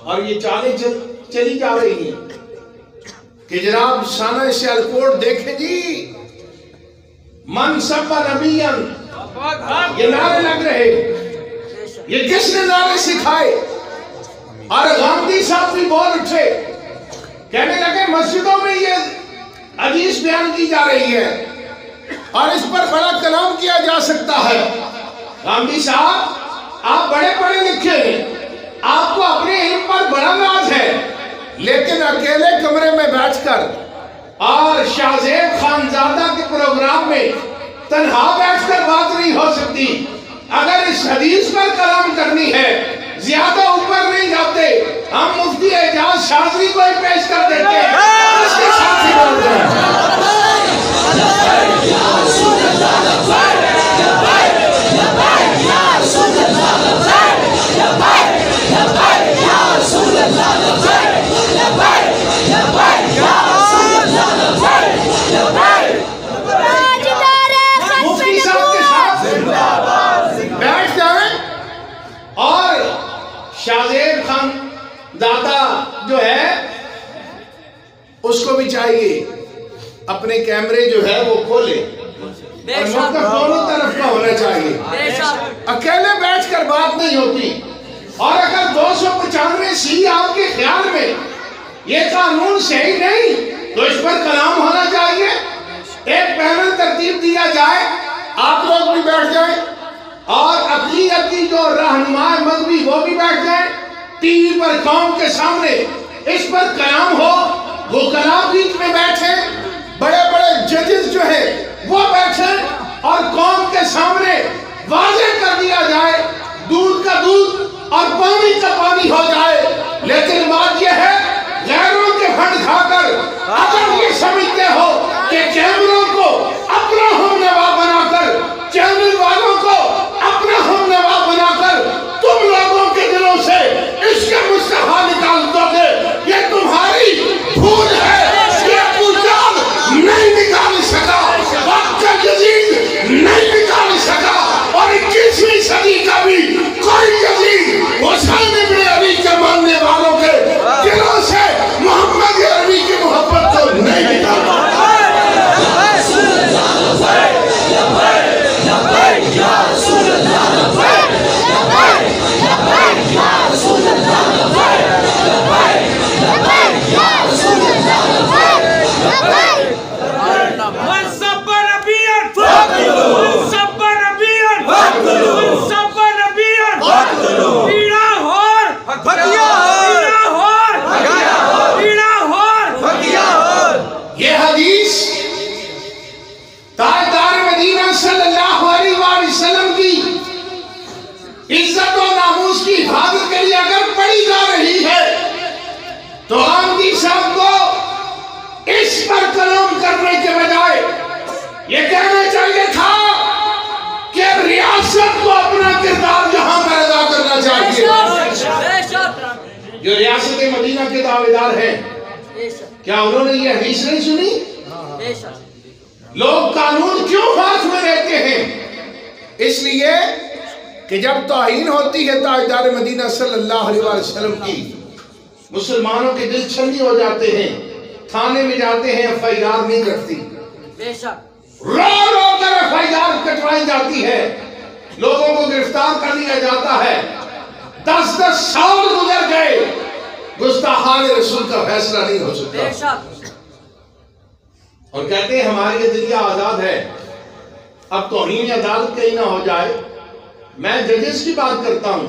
اور یہ چالیں چلی جا رہی ہیں کہ جناب شانہ سیالکوٹ دیکھیں جی، من سب نبیًا، یہ نعرے لگ رہے، یہ کس نے نعرے سکھائے؟ اور گاندھی صاحب بھی بول اٹھے، کہنے لگے مسجدوں میں یہ حدیث بیان کی جا رہی ہے اور اس پر بڑا کلام کیا جا سکتا ہے۔ گاندھی صاحب آپ بڑے پڑھے لکھے ہیں، آپ کو اپنے علم پر بڑا ناز ہے، لیکن اکیلے کمرے میں بیٹھ کر اور شاہ زیب خانزادہ کے پروگرام میں تنہا بیٹھ کر بات نہیں ہو سکتی۔ اگر اس حدیث پر کلام کرنی ہے، زیادہ اوپر نہیں جاتے، ہم مفتی اعجاز شاذلی کو ہی پیش کر دیتے ہیں، اس کے ساتھ ہی بولتے ہیں۔ مفتی صاحب کے ساتھ بیٹھ جائیں، اور شاہ زیب خان دادا جو ہے اس کو بھی چاہیے اپنے کیمرے جو ہے وہ کھولے، اور موقف دونوں طرف کا ہونا چاہیے، اکیلے بیٹھ کر بات نہیں ہوتی۔ اور اگر 295 سی آپ کے خیال میں یہ قانون صحیح نہیں تو اس پر کلام ہونا چاہیے، ایک پینل ترتیب دیا جائے، آپ لوگ بھی بیٹھ جائیں اور اقلیت کی جو رہنما مذہبی وہ بھی بیٹھ جائیں، ٹی وی پر قوم کے سامنے اس پر قیام ہو، وہ کلام بیچ میں بیٹھے، بڑے بڑے ججز جو ہیں وہ بیٹھے اور قوم کے سامنے واضح کر دیا جائے، دودھ کا دودھ اور پانی کا پانی ہو جائے۔ لیکن بات یہ ہے غیروں کے فنڈ کھا کر اگر یہ سمجھتے ہو کہ کیمروں کو اپنا ہم نوا بنا کر، چینل والوں کو اپنا ہم نوا بنا کر تم لوگوں کے دلوں سے اس کے مصطفیٰ نکال دو گے، یہ تمہاری بھول ہے، یہ پوچھال نہیں نکال سکا، وقت جدید نہیں نکال سکا، اور 21ویں صدی کا بھی کوئی جدید حسین ابن علی کے ماننے والوں کے دلوں سے محمد عربی کی محبت کو نہیں نکال سکا۔ یہ حدیث تاجدار مدینہ صلی اللہ علیہ وآلہ وسلم کی عزت و ناموس کی حفاظت کے لیے اگر پڑھی جا رہی ہے تو گاندھی صاحب کو اس پر کلام کرنے کے بجائے یہ کہنا چاہیے تھا کہ ریاست کو اپنا کردار یہاں پر ادا کرنا چاہیے۔ جو ریاست مدینہ کے دعویدار ہیں، کیا انہوں نے یہ حدیث نہیں سنی؟ لوگ قانون کیوں ہاتھ میں لیتے ہیں؟ اس لیے کہ جب توہین ہوتی ہے تاجدار مدینہ صلی اللہ علیہ وسلم کی، مسلمانوں کے دل چھلنی ہو جاتے ہیں، تھانے میں جاتے ہیں، ایف آئی آر نہیں کرتی، رو رو کر ایف آئی آر کٹوائی جاتی ہے، لوگوں کو گرفتار کر لیا جاتا ہے، 10 سال گزر گئے، گستاخان رسول کا فیصلہ نہیں ہو سکتا، اور کہتے ہیں ہماری یہ دنیا آزاد ہے، اب توہین عدالت کہیں نہ ہو جائے۔ میں ججز کی بات کرتا ہوں،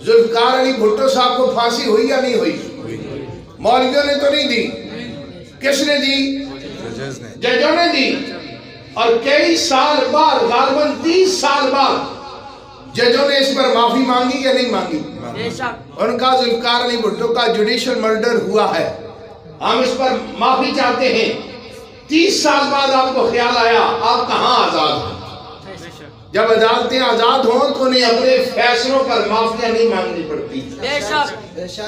ذوالفقار علی بھٹو صاحب کو پھانسی ہوئی یا نہیں ہوئی؟ مولویوں نے تو نہیں دی، کس نے دی؟ ججوں نے دی، اور کئی سال بعد، غالباً 30 سال بعد ججوں نے اس پر معافی مانگی یا نہیں مانگی؟ ان کا ذوالفقار علی بھٹو کا جوڈیشل مرڈر ہوا ہے، ہم اس پر معافی چاہتے ہیں۔ 30 سال بعد آپ کو خیال آیا آپ کہاں آزاد ہیں؟ جب عدالتیں آزاد ہوں تو انہیں اپنے فیصلوں پر معافیاں نہیں مانگنی پڑتی۔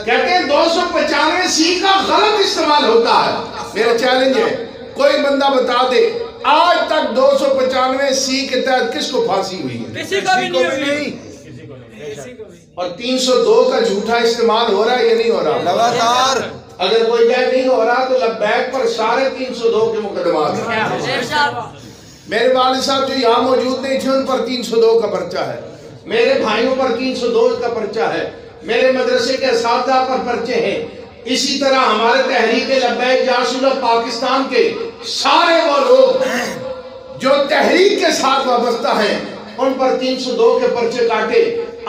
کہتے ہیں 295 سی کا غلط استعمال ہوتا ہے۔ میرا چیلنج ہے، کوئی بندہ بتا دے آج تک 295 سی کے تحت کس کو پھانسی ہوئی ہے؟ کسی کو بھی نہیں ہوئی۔ اور 302 کا جھوٹا استعمال ہو رہا ہے یا نہیں ہو رہا؟ لگاتار. اگر کوئی کہے نہیں ہو رہا تو لبیک پر سارے 302 کے مقدمات ہیں. میرے والد صاحب جو یہاں موجود نہیں تھے ان پر 302 کا پرچہ ہے، میرے بھائیوں پر 302 کا پرچہ ہے، میرے مدرسے کے اساتذہ پر پرچے ہیں. اسی طرح ہمارے تحریک لبیک جاسولہ پاکستان کے سارے وہ لوگ جو تحریک کے ساتھ وابستہ ہیں ان پر 302 کے پرچے کاٹے.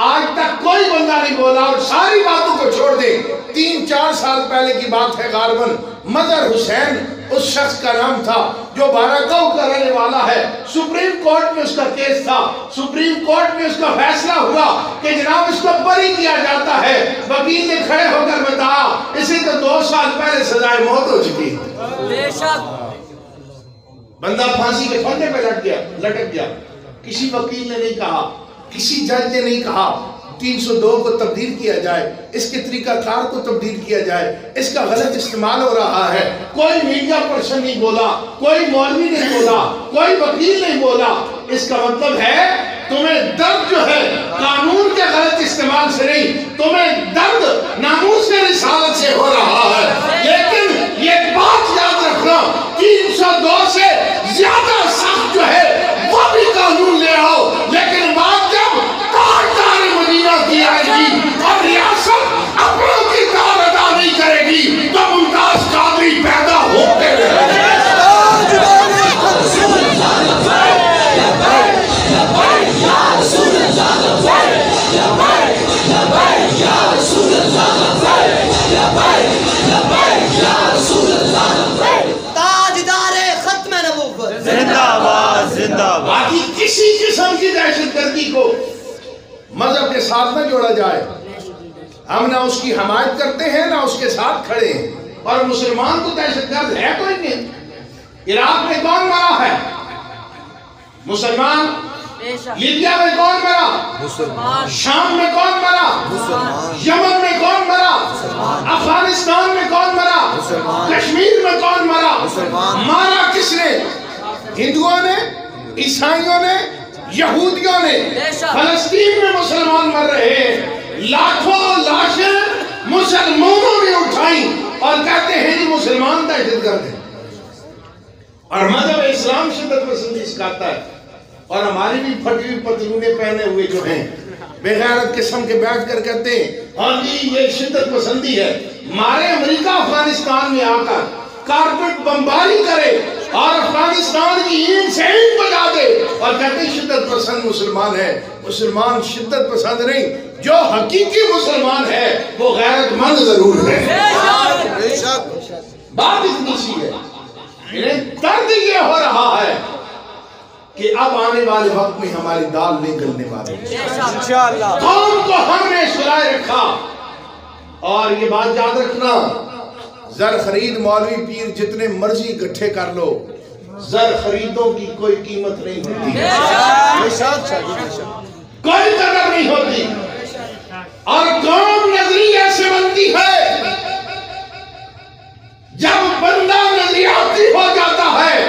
آج تک کوئی بندہ نہیں بولا. اور ساری باتوں کو چھوڑ دیں، 3-4 سال پہلے کی بات ہے غالباً، مظہر حسین اس شخص کا نام تھا جو بارکاؤ کا رہنے والا ہے. سپریم کورٹ میں اس کا کیس تھا، سپریم کورٹ میں اس کا فیصلہ ہوا کہ جناب اس کو بری کیا جاتا ہے. وکیل نے کھڑے ہو کر بتایا اسے تو 2 سال پہلے سزائے موت ہو چکی. بندہ پھانسی کے پھندے پہ لٹک گیا. کسی وکیل نے نہیں کہا، کسی جج نے نہیں کہا 302 کو تبدیل کیا جائے، اس کے طریقہ کار کو تبدیل کیا جائے. اس کا غلط استعمال ہو رہا ہے. کوئی میڈیا پرسن نہیں بولا، کوئی مولوی نہیں بولا، کوئی وکیل نہیں بولا. اس کا مطلب ہے تمہیں درد جو ہے قانون کے غلط استعمال سے نہیں، تمہیں درد ناموس کے رسالت سے ہو رہا ہے. لیکن یہ بات یاد رکھنا، 302 سے زیادہ سخت جو ہے وہ بھی قانون لے آؤ، لیکن بات جب تاجدار مدینہ کی آئے گی اور ریاست اپنوں کی کار ادا نہیں کرے گی تو ممتاز قادری پیدا ہوتے رہے. باقی کسی قسم کی دہشت گردی کو مذہب کے ساتھ نہ جوڑا جائے. ہم نہ اس کی حمایت کرتے ہیں نہ اس کے ساتھ کھڑے ہیں. اور مسلمان تو دہشت گرد ہے کوئی نہیں. عراق میں کون مرا ہے؟ مسلمان. لیبیا میں کون مرا؟ شام میں کون مرا؟ یمن میں کون مرا؟ افغانستان میں کون مرا؟ کشمیر میں کون مرا؟ مارا کس نے؟ ہندوؤں نے، عیسائیوں نے، یہودیوں نے. فلسطین میں مسلمان مر رہے ہیں. لاکھوں لاشیں مسلمانوں نے اٹھائیں اور کہتے ہیں یہ مسلمان دہشت گرد ہیں. اور مذہب اسلام شدت پسندی سکھاتا ہے. اور ہماری بھی پھٹی ہوئی پتلونیں پہنے ہوئے جو ہیں بے غیرت قسم کے بیٹھ کر کہتے ہیں ہاں جی یہ شدت پسندی ہے. مارے امریکہ افغانستان میں آ کر کارپٹ بمباری کرے اور افغانستان کی اینٹ سے اینٹ بجا دے اور کہتے ہیں شدت پسند مسلمان ہے. مسلمان شدت پسند نہیں، جو حقیقی مسلمان ہے وہ غیرت مند ضرور ہے. بات اتنی سی ہے. انہیں درد یہ ہو رہا ہے کہ اب آنے والے وقت میں ہماری دال نہیں گلنے والے. قوم کو ہم نے سلائے رکھا. اور یہ بات یاد رکھنا، زر خرید مولوی پیر جتنے مرضی اکٹھے کر لو، زر خریدوں کی کوئی قیمت نہیں ہوتی، کوئی قدر نہیں ہوتی. اور قوم نظریے سے بنتی ہے. جب بندہ نظریاتی ہو جاتا ہے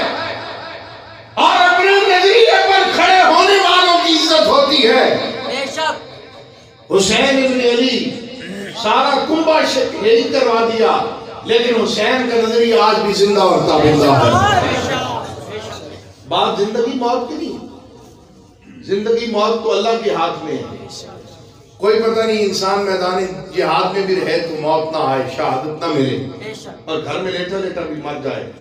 اور اپنے نظریے پر کھڑے ہونے والوں کی عزت ہوتی ہے. حسین ابن علی سارا کنبہ شہید کروا دیا، لیکن حسین کا نظریہ آج بھی زندہ اور تابندہ ہے. بات زندگی موت کی نہیں. زندگی موت تو اللہ کے ہاتھ میں ہے. کوئی پتہ نہیں انسان میدان جہاد میں بھی رہے تو موت نہ آئے، شہادت نہ ملے اور گھر میں لیٹا لیٹا بھی مر جائے.